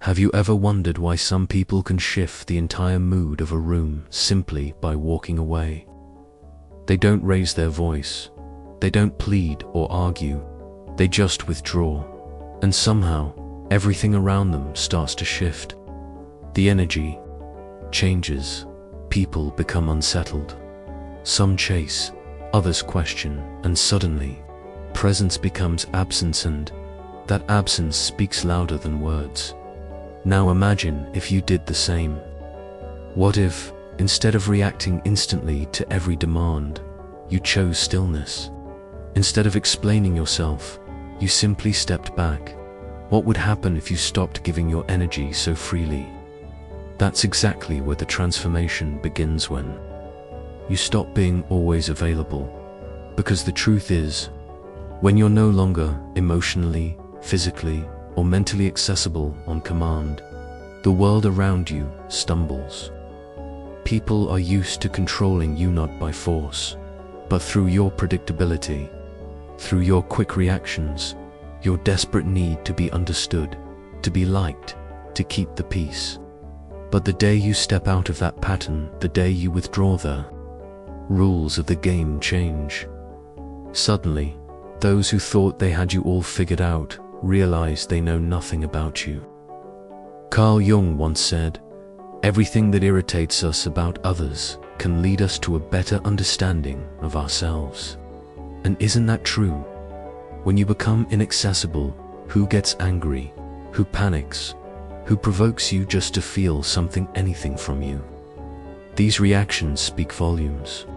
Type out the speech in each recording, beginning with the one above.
Have you ever wondered why some people can shift the entire mood of a room simply by walking away? They don't raise their voice. They don't plead or argue. They just withdraw. And somehow, everything around them starts to shift. The energy changes. People become unsettled. Some chase, others question, and suddenly, presence becomes absence, and that absence speaks louder than words. Now imagine if you did the same. What if, instead of reacting instantly to every demand, you chose stillness? Instead of explaining yourself, you simply stepped back. What would happen if you stopped giving your energy so freely? That's exactly where the transformation begins, when you stop being always available. Because the truth is, when you're no longer emotionally, physically, or mentally accessible on command, the world around you stumbles. People are used to controlling you not by force, but through your predictability, through your quick reactions, your desperate need to be understood, to be liked, to keep the peace. But the day you step out of that pattern, the day you withdraw, the rules of the game change. Suddenly, those who thought they had you all figured out realize they know nothing about you. Carl Jung once said, "Everything that irritates us about others can lead us to a better understanding of ourselves." And isn't that true? When you become inaccessible, who gets angry? Who panics? Who provokes you just to feel something, anything from you? These reactions speak volumes.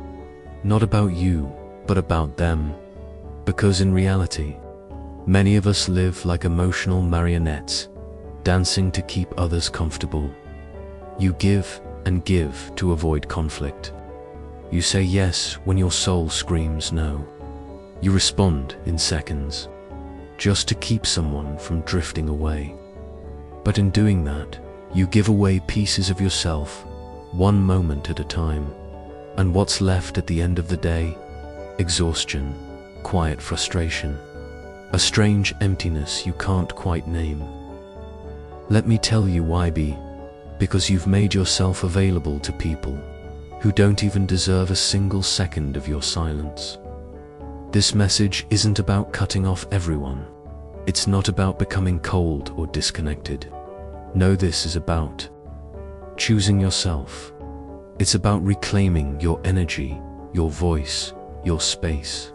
Not about you, but about them. Because in reality, many of us live like emotional marionettes, dancing to keep others comfortable. You give and give to avoid conflict. You say yes when your soul screams no. You respond in seconds, just to keep someone from drifting away. But in doing that, you give away pieces of yourself, one moment at a time. And what's left at the end of the day? Exhaustion, quiet frustration, a strange emptiness you can't quite name. Let me tell you why. Because you've made yourself available to people who don't even deserve a single second of your silence. This message isn't about cutting off everyone. It's not about becoming cold or disconnected. No, this is about choosing yourself. It's about reclaiming your energy, your voice, your space.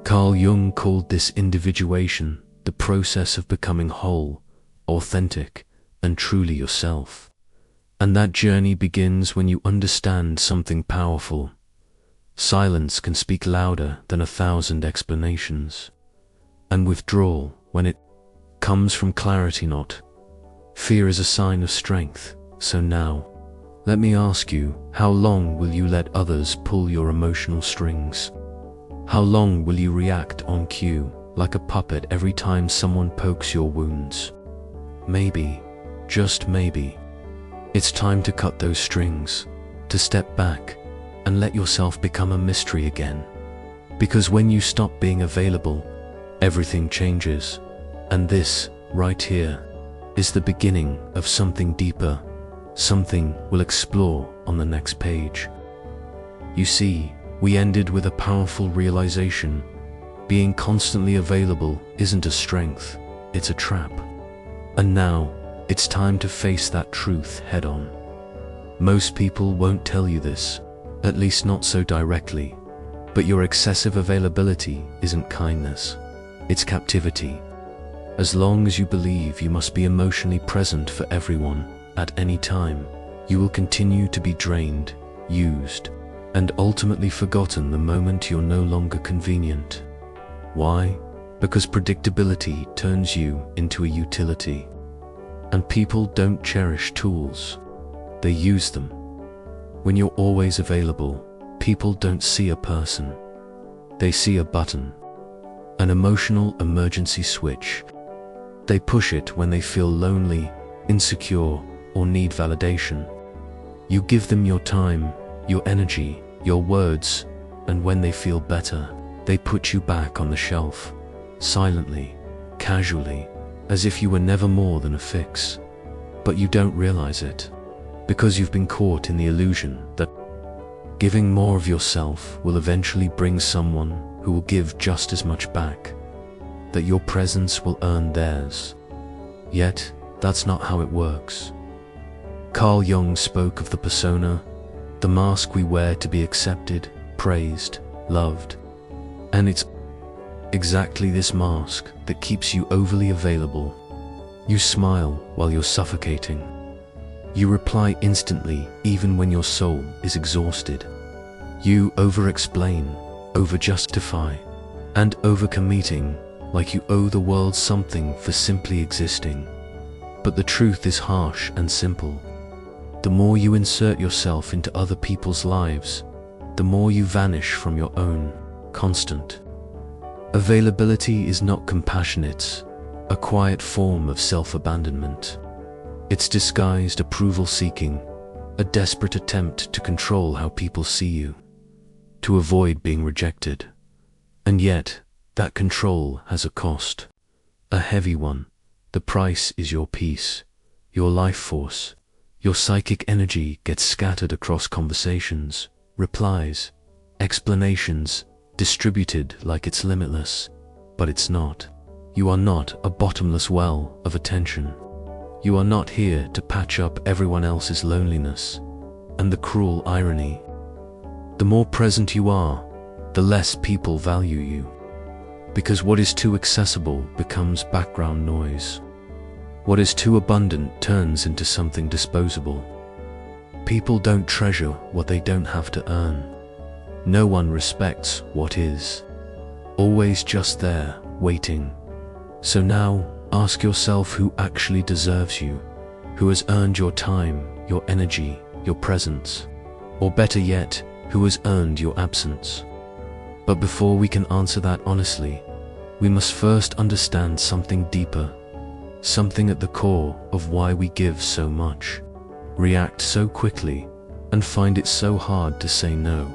Carl Jung called this individuation the process of becoming whole, authentic, and truly yourself. And that journey begins when you understand something powerful. Silence can speak louder than 1,000 explanations. And withdrawal, when it comes from clarity, not fear, is a sign of strength. So now, let me ask you, how long will you let others pull your emotional strings? How long will you react on cue, like a puppet every time someone pokes your wounds? Maybe, just maybe, it's time to cut those strings, to step back, and let yourself become a mystery again. Because when you stop being available, everything changes. And this, right here, is the beginning of something deeper, something we'll explore on the next page. You see, we ended with a powerful realization. Being constantly available isn't a strength, it's a trap. And now, it's time to face that truth head on. Most people won't tell you this, at least not so directly, but your excessive availability isn't kindness, it's captivity. As long as you believe you must be emotionally present for everyone at any time, you will continue to be drained, used, and ultimately forgotten the moment you're no longer convenient. Why? Because predictability turns you into a utility. And people don't cherish tools, they use them. When you're always available, people don't see a person. They see a button, an emotional emergency switch. They push it when they feel lonely, insecure, or need validation. You give them your time, your energy, your words, and when they feel better, they put you back on the shelf, silently, casually, as if you were never more than a fix. but you don't realize it, because you've been caught in the illusion that giving more of yourself will eventually bring someone who will give just as much back, that your presence will earn theirs. Yet, that's not how it works. Carl Jung spoke of the persona, the mask we wear to be accepted, praised, loved. And it's exactly this mask that keeps you overly available. You smile while you're suffocating. You reply instantly even when your soul is exhausted. You over-explain, over-justify, and over-committing like you owe the world something for simply existing. But the truth is harsh and simple. The more you insert yourself into other people's lives, the more you vanish from your own. Constant availability is not compassion, it's a quiet form of self-abandonment. It's disguised approval-seeking, a desperate attempt to control how people see you, to avoid being rejected. And yet, that control has a cost, a heavy one. The price is your peace, your life force. Your psychic energy gets scattered across conversations, replies, explanations, distributed like it's limitless, but it's not. You are not a bottomless well of attention. You are not here to patch up everyone else's loneliness. And the cruel irony, the more present you are, the less people value you. Because what is too accessible becomes background noise. What is too abundant turns into something disposable. People don't treasure what they don't have to earn. No one respects what is. Always just there, waiting. So now, ask yourself who actually deserves you, who has earned your time, your energy, your presence, or better yet, who has earned your absence. But before we can answer that honestly, we must first understand something deeper, something at the core of why we give so much, react so quickly, and find it so hard to say no.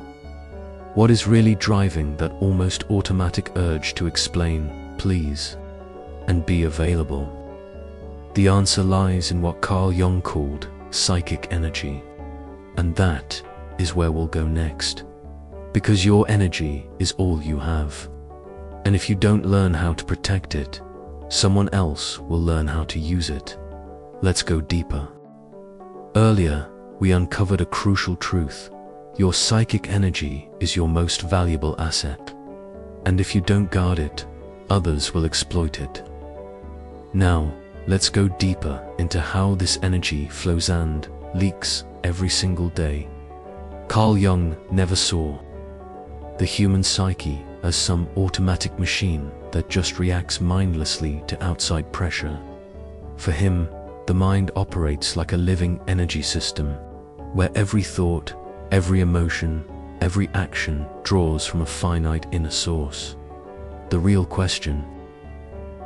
What is really driving that almost automatic urge to explain, please, and be available? The answer lies in what Carl Jung called psychic energy. And that is where we'll go next. Because your energy is all you have. And if you don't learn how to protect it, someone else will learn how to use it. Let's go deeper. Earlier, we uncovered a crucial truth. Your psychic energy is your most valuable asset. And if you don't guard it, others will exploit it. Now, let's go deeper into how this energy flows and leaks every single day. Carl Jung never saw the human psyche as some automatic machine that just reacts mindlessly to outside pressure. For him, the mind operates like a living energy system, where every thought, every emotion, every action draws from a finite inner source. The real question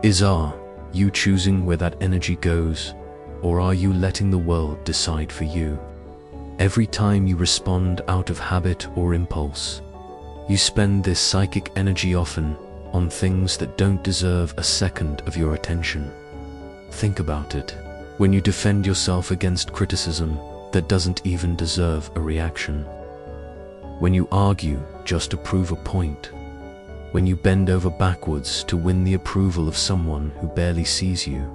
is, are you choosing where that energy goes, or are you letting the world decide for you? Every time you respond out of habit or impulse, you spend this psychic energy often on things that don't deserve a second of your attention. Think about it. When you defend yourself against criticism that doesn't even deserve a reaction. When you argue just to prove a point. When you bend over backwards to win the approval of someone who barely sees you.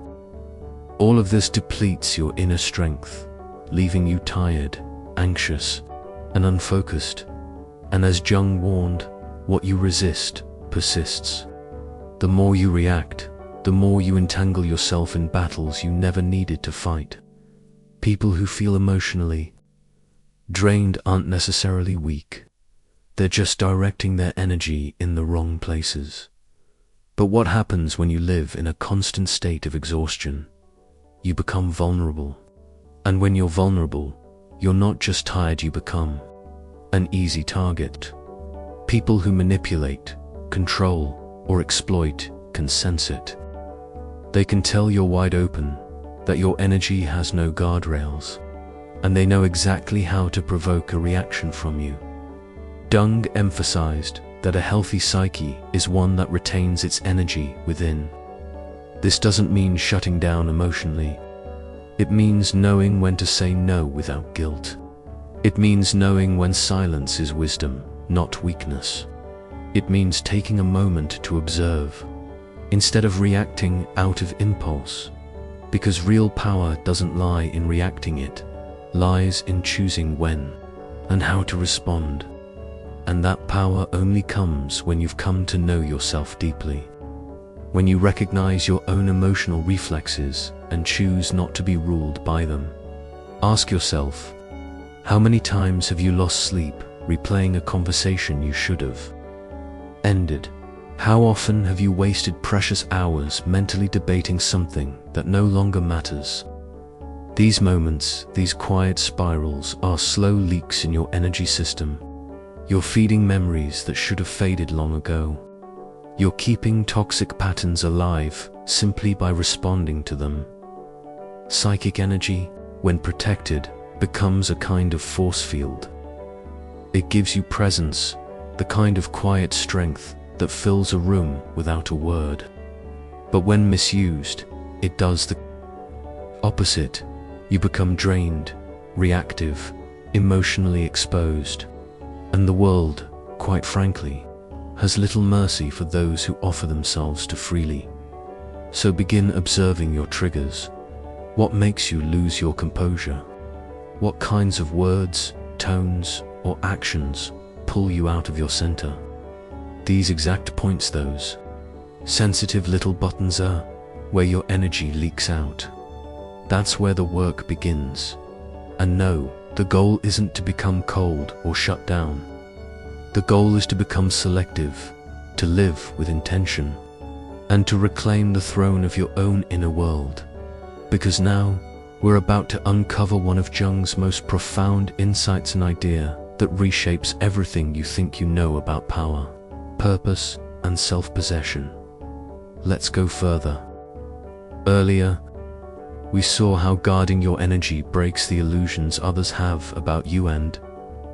All of this depletes your inner strength, leaving you tired, anxious, and unfocused. And as Jung warned, what you resist persists. The more you react, the more you entangle yourself in battles you never needed to fight. People who feel emotionally drained aren't necessarily weak. They're just directing their energy in the wrong places. But what happens when you live in a constant state of exhaustion? You become vulnerable. And when you're vulnerable, you're not just tired, you become an easy target. People who manipulate, control, or exploit can sense it. They can tell you're wide open, that your energy has no guardrails, and they know exactly how to provoke a reaction from you. Jung emphasized that a healthy psyche is one that retains its energy within. This doesn't mean shutting down emotionally. It means knowing when to say no without guilt. It means knowing when silence is wisdom, not weakness. It means taking a moment to observe, instead of reacting out of impulse. Because real power doesn't lie in reacting, it lies in choosing when and how to respond. And that power only comes when you've come to know yourself deeply. When you recognize your own emotional reflexes and choose not to be ruled by them. Ask yourself, how many times have you lost sleep replaying a conversation you should have ended? How often have you wasted precious hours mentally debating something that no longer matters? These moments, these quiet spirals, are slow leaks in your energy system. You're feeding memories that should have faded long ago. You're keeping toxic patterns alive simply by responding to them. Psychic energy, when protected, becomes a kind of force field. It gives you presence, the kind of quiet strength that fills a room without a word. But when misused, it does the opposite. You become drained, reactive, emotionally exposed. And the world, quite frankly, has little mercy for those who offer themselves to freely. So begin observing your triggers. What makes you lose your composure? What kinds of words, tones, or actions pull you out of your center? These exact points, those sensitive little buttons, are where your energy leaks out. That's where the work begins. And no, the goal isn't to become cold or shut down. The goal is to become selective, to live with intention, and to reclaim the throne of your own inner world. Because now, we're about to uncover one of Jung's most profound insights, an idea that reshapes everything you think you know about power, purpose, and self-possession. Let's go further. Earlier, we saw how guarding your energy breaks the illusions others have about you, and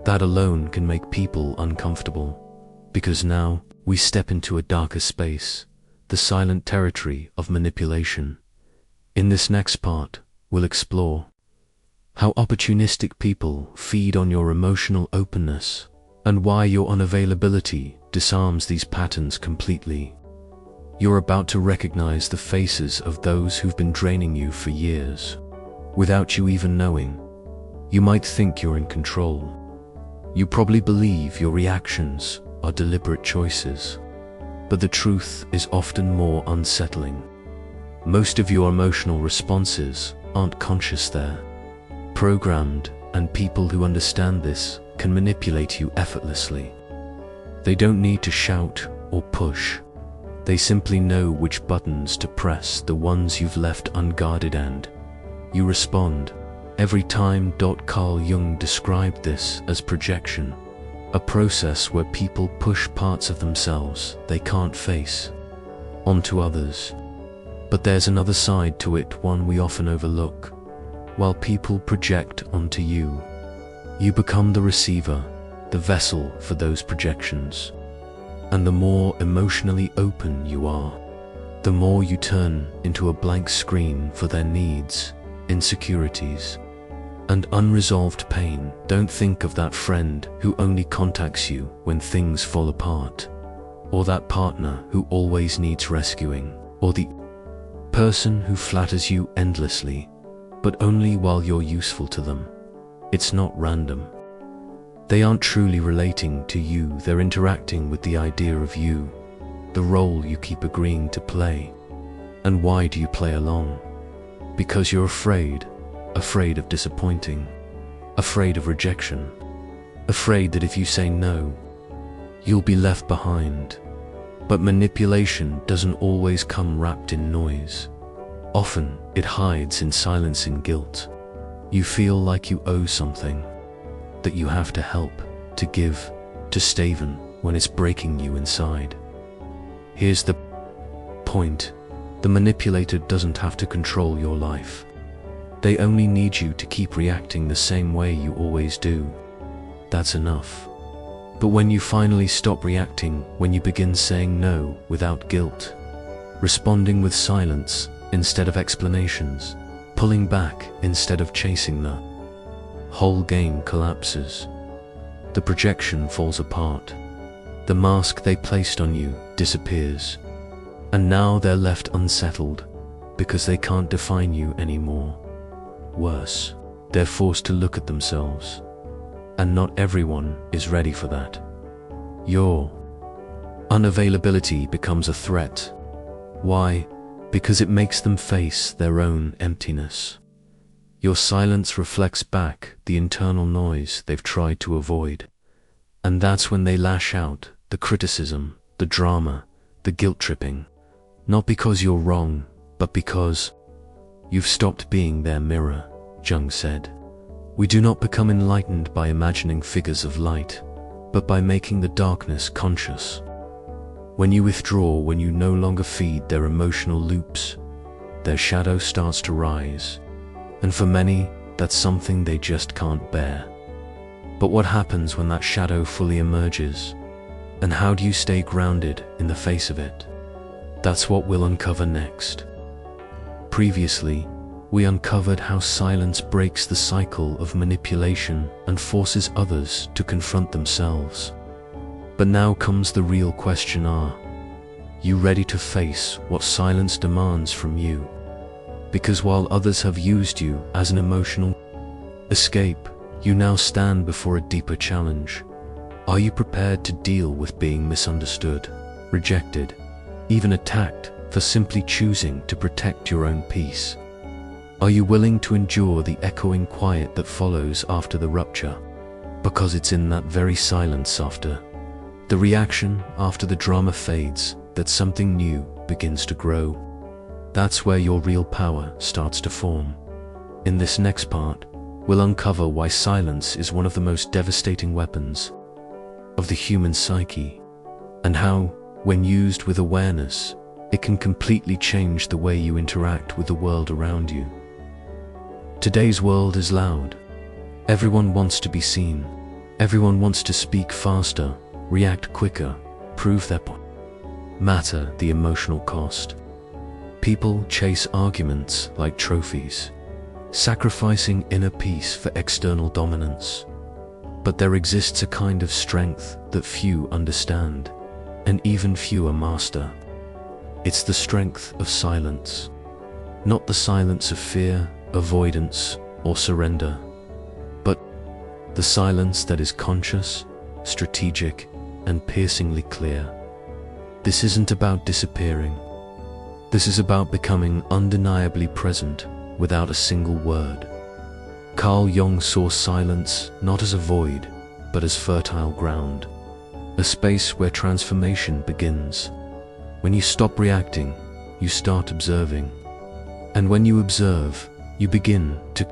that alone can make people uncomfortable. Because now, we step into a darker space, the silent territory of manipulation. In this next part, we'll explore how opportunistic people feed on your emotional openness, and why your unavailability disarms these patterns completely. You're about to recognize the faces of those who've been draining you for years, without you even knowing. You might think you're in control. You probably believe your reactions are deliberate choices, but the truth is often more unsettling. Most of your emotional responses aren't conscious, they're programmed, and people who understand this can manipulate you effortlessly. They don't need to shout or push. They simply know which buttons to press, the ones you've left unguarded, and you respond every time. Carl Jung described this as projection, a process where people push parts of themselves they can't face onto others. But there's another side to it, one we often overlook. While people project onto you, you become the receiver, the vessel for those projections. And the more emotionally open you are, the more you turn into a blank screen for their needs, insecurities, and unresolved pain. Don't think of that friend who only contacts you when things fall apart, or that partner who always needs rescuing, or the person who flatters you endlessly, but only while you're useful to them. It's not random. They aren't truly relating to you, they're interacting with the idea of you, the role you keep agreeing to play. And why do you play along? Because you're afraid of disappointing, afraid of rejection, afraid that if you say no, you'll be left behind. But manipulation doesn't always come wrapped in noise. Often, it hides in silence and guilt. You feel like you owe something, that you have to help, to give, to stay even when it's breaking you inside. Here's the point. The manipulator doesn't have to control your life. They only need you to keep reacting the same way you always do. That's enough. But when you finally stop reacting, when you begin saying no without guilt, responding with silence instead of explanations, pulling back instead of chasing the whole game collapses. The projection falls apart. The mask they placed on you disappears. And now they're left unsettled because they can't define you anymore. Worse, they're forced to look at themselves. And not everyone is ready for that. Your unavailability becomes a threat. Why? Because it makes them face their own emptiness. Your silence reflects back the internal noise they've tried to avoid. And that's when they lash out, the criticism, the drama, the guilt-tripping. Not because you're wrong, but because you've stopped being their mirror, Jung said. We do not become enlightened by imagining figures of light, but by making the darkness conscious. When you withdraw, when you no longer feed their emotional loops, their shadow starts to rise. And for many, that's something they just can't bear. But what happens when that shadow fully emerges? And how do you stay grounded in the face of it? That's what we'll uncover next. Previously, we uncovered how silence breaks the cycle of manipulation and forces others to confront themselves. But now comes the real question: are you ready to face what silence demands from you? Because while others have used you as an emotional escape, you now stand before a deeper challenge. Are you prepared to deal with being misunderstood, rejected, even attacked for simply choosing to protect your own peace? Are you willing to endure the echoing quiet that follows after the rupture? Because it's in that very silence, after the reaction, after the drama fades, that something new begins to grow. That's where your real power starts to form. In this next part, we'll uncover why silence is one of the most devastating weapons of the human psyche, and how, when used with awareness, it can completely change the way you interact with the world around you. Today's world is loud. Everyone wants to be seen. Everyone wants to speak faster, react quicker, prove their point. Matter the emotional cost. People chase arguments like trophies, sacrificing inner peace for external dominance. But there exists a kind of strength that few understand, and even fewer master. It's the strength of silence. Not the silence of fear, avoidance, or surrender, but the silence that is conscious, strategic, and piercingly clear. This isn't about disappearing. This is about becoming undeniably present without a single word. Carl Jung saw silence not as a void, but as fertile ground, a space where transformation begins. When you stop reacting, you start observing. And when you observe, you begin to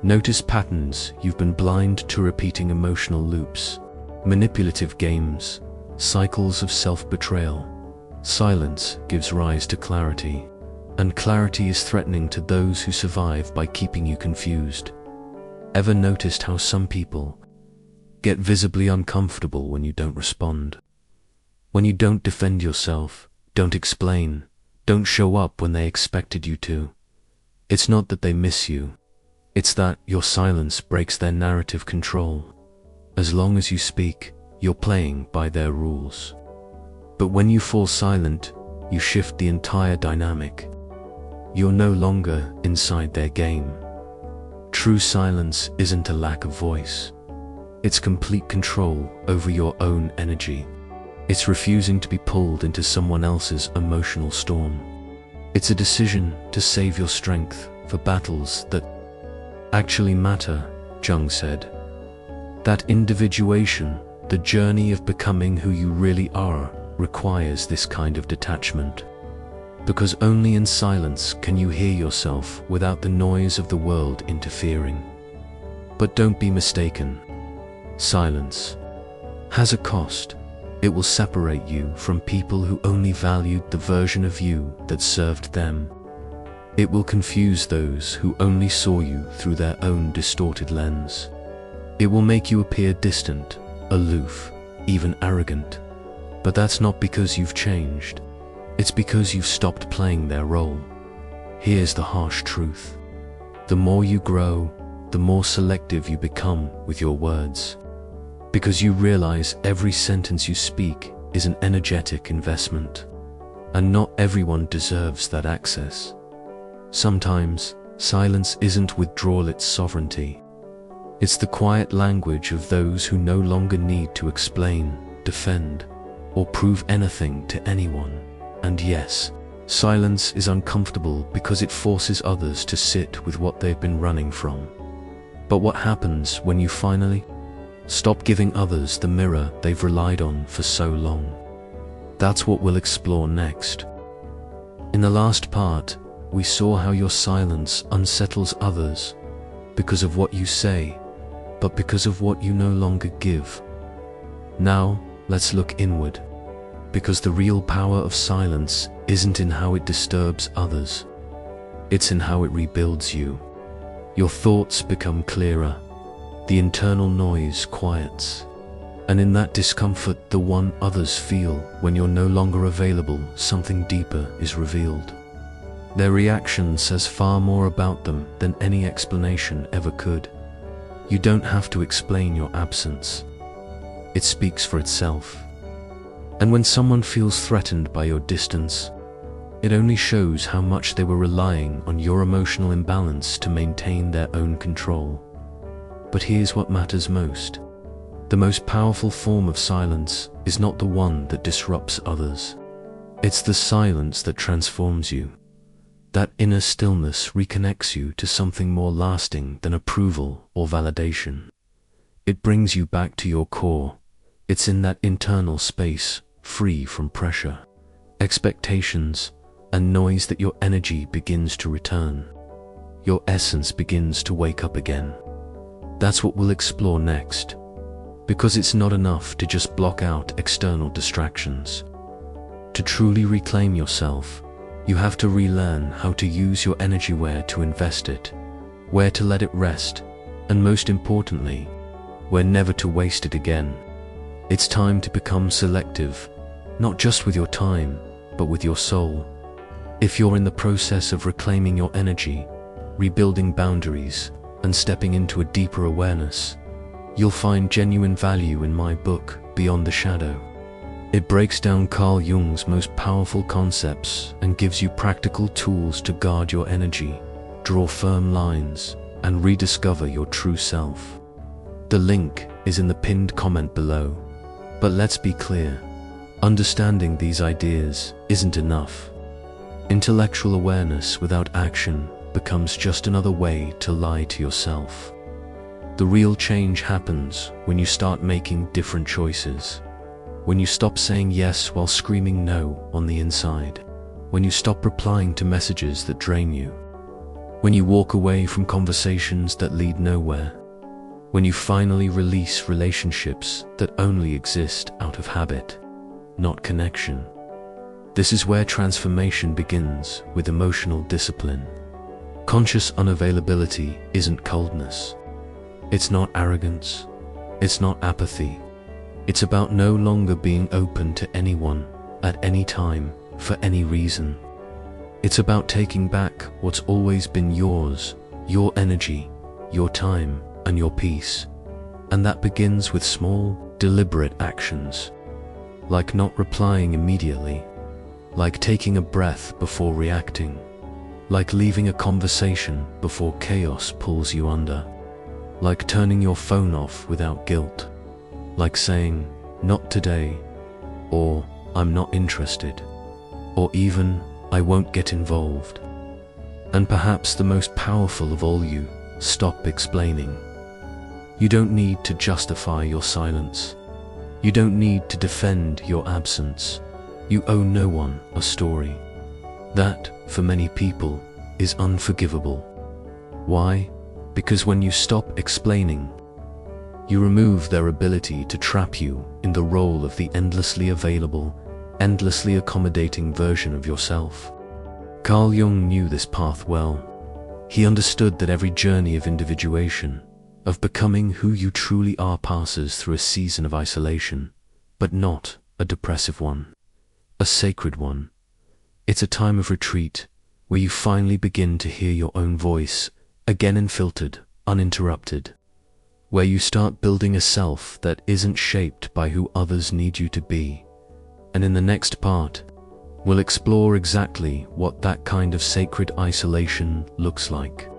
notice patterns you've been blind to, repeating emotional loops, manipulative games, cycles of self-betrayal. Silence gives rise to clarity, and clarity is threatening to those who survive by keeping you confused. Ever noticed how some people get visibly uncomfortable when you don't respond? When you don't defend yourself, don't explain, don't show up when they expected you to? It's not that they miss you. It's that your silence breaks their narrative control. As long as you speak, you're playing by their rules. But when you fall silent, you shift the entire dynamic. You're no longer inside their game. True silence isn't a lack of voice. It's complete control over your own energy. It's refusing to be pulled into someone else's emotional storm. It's a decision to save your strength for battles that actually matter, Jung said. That individuation, the journey of becoming who you really are, requires this kind of detachment. Because only in silence can you hear yourself without the noise of the world interfering. But don't be mistaken. Silence has a cost. It will separate you from people who only valued the version of you that served them. It will confuse those who only saw you through their own distorted lens. It will make you appear distant, aloof, even arrogant. But that's not because you've changed. It's because you've stopped playing their role. Here's the harsh truth. The more you grow, the more selective you become with your words, because you realize every sentence you speak is an energetic investment, and not everyone deserves that access. Sometimes, silence isn't withdrawal, it's sovereignty. It's the quiet language of those who no longer need to explain, defend, or prove anything to anyone. And yes, silence is uncomfortable because it forces others to sit with what they've been running from. But what happens when you finally stop giving others the mirror they've relied on for so long? That's what we'll explore next. In the last part, we saw how your silence unsettles others because of what you say, but because of what you no longer give. Now, let's look inward, because the real power of silence isn't in how it disturbs others. It's in how it rebuilds you. Your thoughts become clearer, the internal noise quiets, and in that discomfort, the one others feel when you're no longer available, something deeper is revealed. Their reaction says far more about them than any explanation ever could. You don't have to explain your absence. It speaks for itself. And when someone feels threatened by your distance, it only shows how much they were relying on your emotional imbalance to maintain their own control. But here's what matters most. The most powerful form of silence is not the one that disrupts others. It's the silence that transforms you. That inner stillness reconnects you to something more lasting than approval or validation. It brings you back to your core. It's in that internal space, free from pressure, expectations, and noise, that your energy begins to return. Your essence begins to wake up again. That's what we'll explore next, because it's not enough to just block out external distractions. To truly reclaim yourself, you have to relearn how to use your energy, where to invest it, where to let it rest, and most importantly, where never to waste it again. It's time to become selective, not just with your time, but with your soul. If you're in the process of reclaiming your energy, rebuilding boundaries, and stepping into a deeper awareness, you'll find genuine value in my book, Beyond the Shadow. It breaks down Carl Jung's most powerful concepts and gives you practical tools to guard your energy, draw firm lines, and rediscover your true self. The link is in the pinned comment below. But let's be clear, understanding these ideas isn't enough. Intellectual awareness without action becomes just another way to lie to yourself. The real change happens when you start making different choices. When you stop saying yes while screaming no on the inside. When you stop replying to messages that drain you. When you walk away from conversations that lead nowhere. When you finally release relationships that only exist out of habit, not connection. This is where transformation begins, with emotional discipline. Conscious unavailability isn't coldness. It's not arrogance. It's not apathy. It's about no longer being open to anyone, at any time, for any reason. It's about taking back what's always been yours, your energy, your time, and your peace. And that begins with small, deliberate actions. Like not replying immediately. Like taking a breath before reacting. Like leaving a conversation before chaos pulls you under. Like turning your phone off without guilt. Like saying, "Not today," or "I'm not interested," or even, "I won't get involved." And perhaps the most powerful of all, you stop explaining. You don't need to justify your silence. You don't need to defend your absence. You owe no one a story. That, for many people, is unforgivable. Why? Because when you stop explaining, you remove their ability to trap you in the role of the endlessly available, endlessly accommodating version of yourself. Carl Jung knew this path well. He understood that every journey of individuation, of becoming who you truly are, passes through a season of isolation, but not a depressive one, a sacred one. It's a time of retreat, where you finally begin to hear your own voice again unfiltered, uninterrupted, where you start building a self that isn't shaped by who others need you to be. And in the next part, we'll explore exactly what that kind of sacred isolation looks like,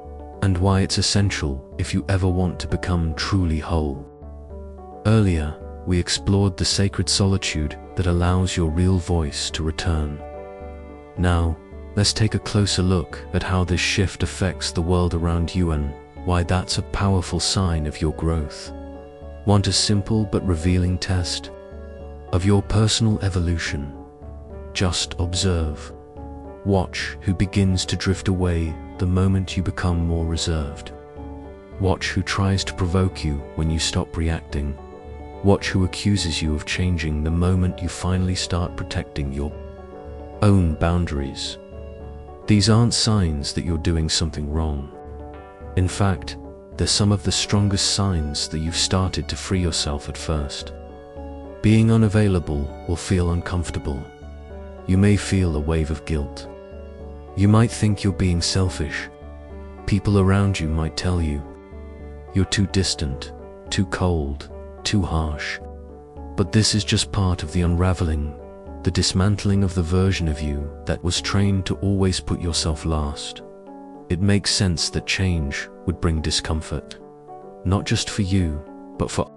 and why it's essential if you ever want to become truly whole. Earlier, we explored the sacred solitude that allows your real voice to return. Now, let's take a closer look at how this shift affects the world around you and why that's a powerful sign of your growth. Want a simple but revealing test of your personal evolution? Just observe. Watch who begins to drift away the moment you become more reserved. Watch who tries to provoke you when you stop reacting. Watch who accuses you of changing the moment you finally start protecting your own boundaries. These aren't signs that you're doing something wrong. In fact, they're some of the strongest signs that you've started to free yourself at first. Being unavailable will feel uncomfortable. You may feel a wave of guilt. You might think you're being selfish. People around you might tell you you're too distant, too cold, too harsh. But this is just part of the unraveling, the dismantling of the version of you that was trained to always put yourself last. It makes sense that change would bring discomfort, not just for you, but for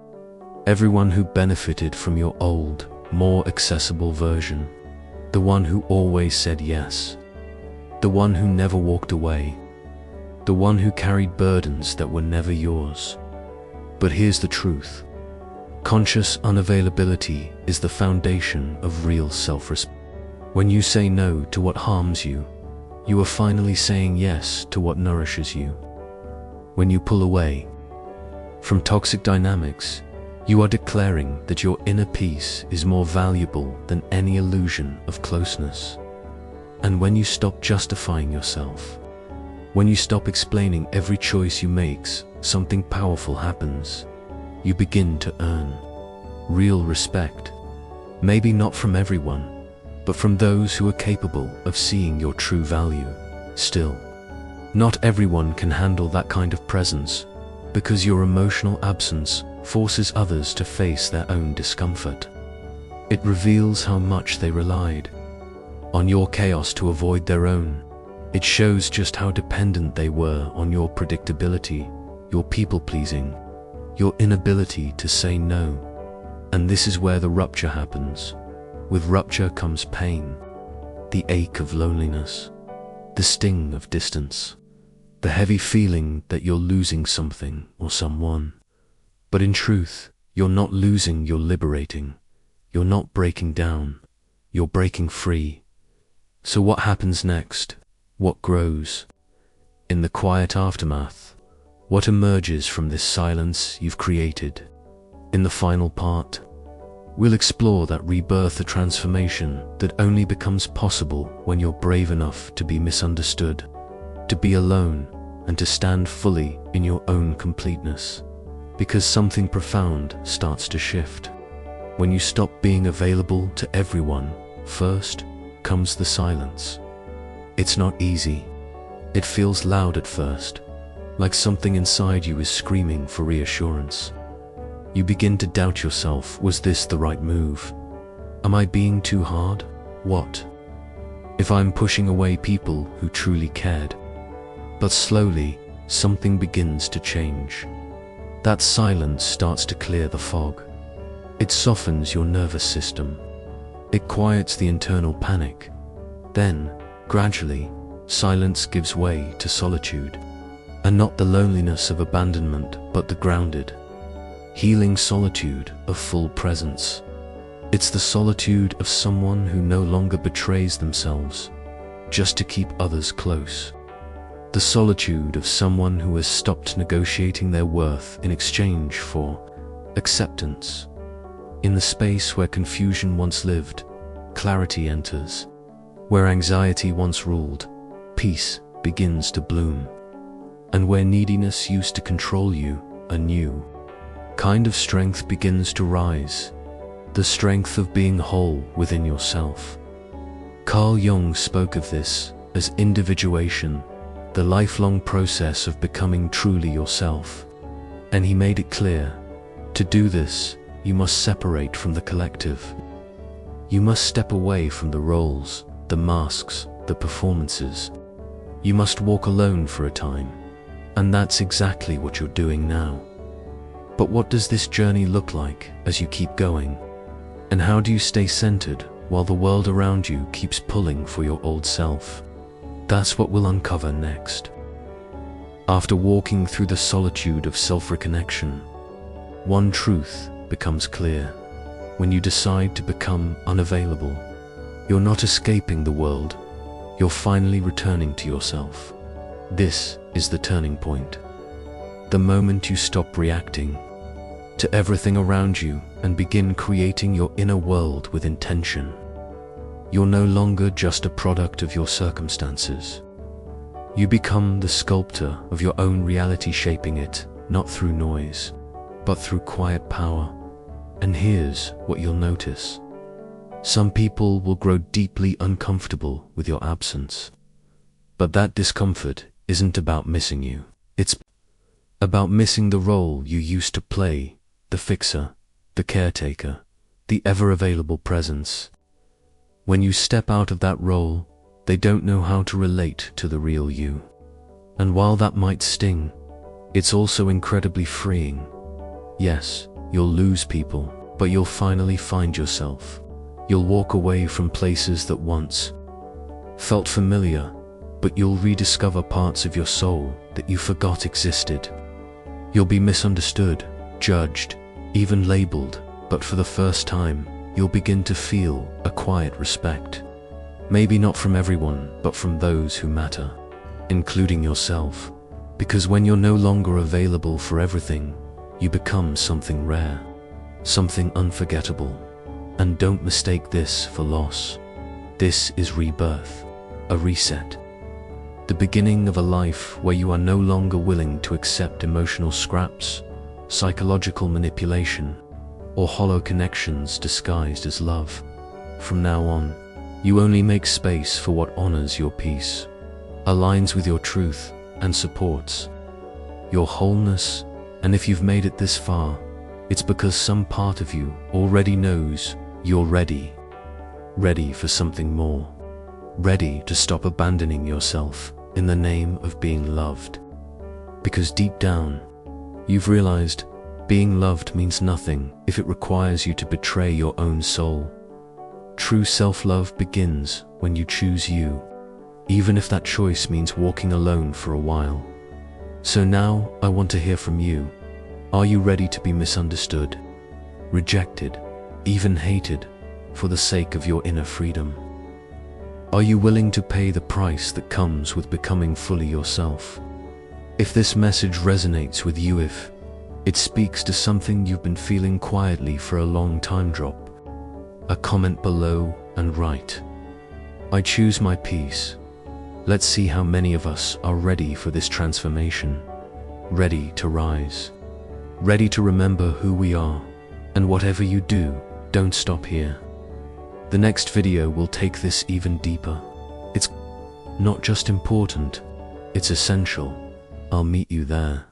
everyone who benefited from your old, more accessible version. The one who always said yes. The one who never walked away. The one who carried burdens that were never yours. But here's the truth. Conscious unavailability is the foundation of real self-respect. When you say no to what harms you, you are finally saying yes to what nourishes you. When you pull away from toxic dynamics, you are declaring that your inner peace is more valuable than any illusion of closeness. And when you stop justifying yourself, when you stop explaining every choice you make, something powerful happens. You begin to earn real respect. Maybe not from everyone, but from those who are capable of seeing your true value. Still, not everyone can handle that kind of presence, because your emotional absence forces others to face their own discomfort. It reveals how much they relied on your chaos to avoid their own. It shows just how dependent they were on your predictability, your people-pleasing, your inability to say no. And this is where the rupture happens. With rupture comes pain, the ache of loneliness, the sting of distance, the heavy feeling that you're losing something or someone. But in truth, you're not losing, you're liberating. You're not breaking down, you're breaking free. So what happens next? What grows? In the quiet aftermath, what emerges from this silence you've created? In the final part, we'll explore that rebirth, the transformation that only becomes possible when you're brave enough to be misunderstood, to be alone, and to stand fully in your own completeness. Because something profound starts to shift. When you stop being available to everyone, first comes the silence. It's not easy. It feels loud at first, like something inside you is screaming for reassurance. You begin to doubt yourself. Was this the right move? Am I being too hard? What if I'm pushing away people who truly cared? But slowly, something begins to change. That silence starts to clear the fog. It softens your nervous system. It quiets the internal panic. Then, gradually, silence gives way to solitude. And not the loneliness of abandonment, but the grounded, healing solitude of full presence. It's the solitude of someone who no longer betrays themselves just to keep others close. The solitude of someone who has stopped negotiating their worth in exchange for acceptance. In the space where confusion once lived, clarity enters. Where anxiety once ruled, peace begins to bloom. And where neediness used to control you, a new kind of strength begins to rise. The strength of being whole within yourself. Carl Jung spoke of this as individuation, the lifelong process of becoming truly yourself. And he made it clear, to do this, you must separate from the collective. You must step away from the roles, the masks, the performances. You must walk alone for a time. And that's exactly what you're doing now. But what does this journey look like as you keep going? And how do you stay centered while the world around you keeps pulling for your old self? That's what we'll uncover next. After walking through the solitude of self-reconnection, one truth becomes clear. When you decide to become unavailable, you're not escaping the world, you're finally returning to yourself. This is the turning point. The moment you stop reacting to everything around you and begin creating your inner world with intention. You're no longer just a product of your circumstances. You become the sculptor of your own reality, shaping it, not through noise, but through quiet power. And here's what you'll notice. Some people will grow deeply uncomfortable with your absence. But that discomfort isn't about missing you. It's about missing the role you used to play, the fixer, the caretaker, the ever-available presence. When you step out of that role, they don't know how to relate to the real you. And while that might sting, it's also incredibly freeing. Yes, you'll lose people, but you'll finally find yourself. You'll walk away from places that once felt familiar, but you'll rediscover parts of your soul that you forgot existed. You'll be misunderstood, judged, even labeled, but for the first time, you'll begin to feel a quiet respect. Maybe not from everyone, but from those who matter, including yourself. Because when you're no longer available for everything, you become something rare, something unforgettable. And don't mistake this for loss. This is rebirth, a reset. The beginning of a life where you are no longer willing to accept emotional scraps, psychological manipulation, or hollow connections disguised as love. From now on, you only make space for what honors your peace, aligns with your truth, and supports your wholeness. And if you've made it this far, it's because some part of you already knows you're ready. Ready for something more. Ready to stop abandoning yourself in the name of being loved. Because deep down, you've realized being loved means nothing if it requires you to betray your own soul. True self-love begins when you choose you, even if that choice means walking alone for a while. So now I want to hear from you. Are you ready to be misunderstood, rejected, even hated for the sake of your inner freedom? Are you willing to pay the price that comes with becoming fully yourself? If this message resonates with you, if it speaks to something you've been feeling quietly for a long time, drop a comment below and write, "I choose my peace." Let's see how many of us are ready for this transformation, ready to rise, ready to remember who we are. And whatever you do, don't stop here. The next video will take this even deeper. It's not just important, it's essential. I'll meet you there.